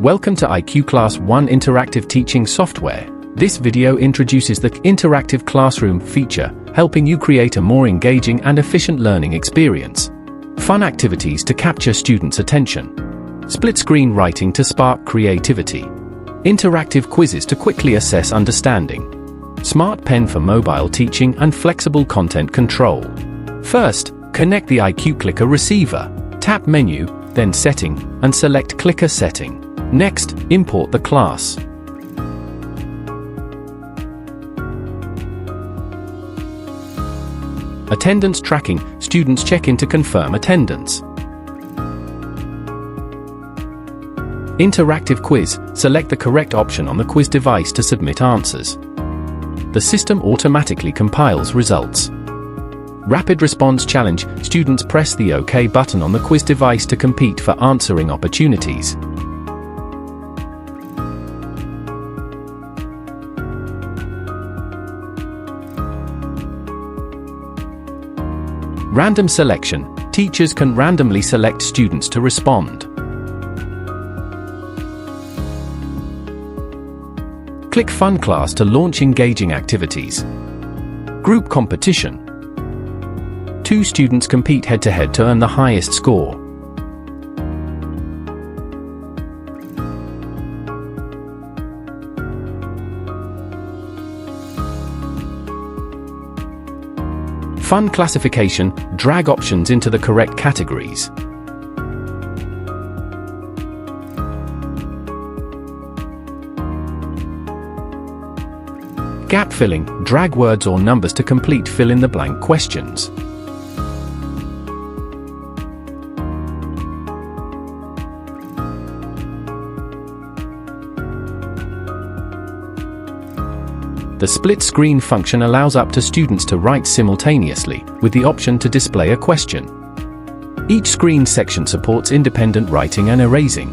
Welcome to IQClass One Interactive Teaching Software. This video introduces the Interactive Classroom feature, helping you create a more engaging and efficient learning experience. Fun activities to capture students' attention. Split-screen writing to spark creativity. Interactive quizzes to quickly assess understanding. SmartPen for mobile teaching and flexible content control. First, connect the IQ Clicker receiver. Tap Menu, then Setting, and select Clicker Setting. Next, import the class. Attendance tracking. Students check in to confirm attendance. Interactive quiz. Select the correct option on the quiz device to submit answers. The system automatically compiles results. Rapid response challenge. Students press the OK button on the quiz device to compete for answering opportunities. Random selection. Teachers can randomly select students to respond. Click Fun Class to launch engaging activities. Group competition. 2 students compete head-to-head to earn the highest score. Fun classification. Drag options into the correct categories. Gap filling. Drag words or numbers to complete fill-in-the-blank questions. The split-screen function allows up to students to write simultaneously, with the option to display a question. Each screen section supports independent writing and erasing.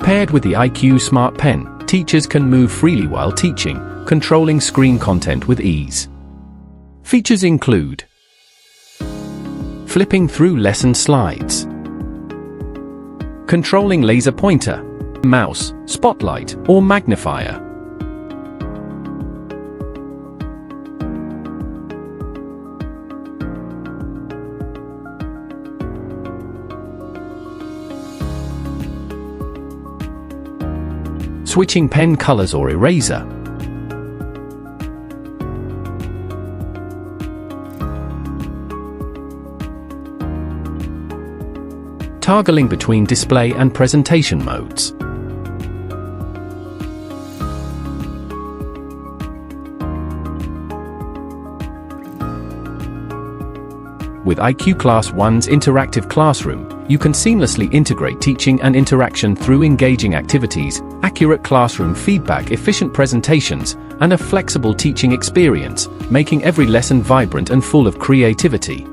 Paired with the IQ SmartPen, teachers can move freely while teaching, controlling screen content with ease. Features include flipping through lesson slides, controlling laser pointer, mouse, spotlight, or magnifier, switching pen colors or eraser, toggling between display and presentation modes. With IQClass One's Interactive Classroom, you can seamlessly integrate teaching and interaction through engaging activities, accurate classroom feedback, efficient presentations, and a flexible teaching experience, making every lesson vibrant and full of creativity.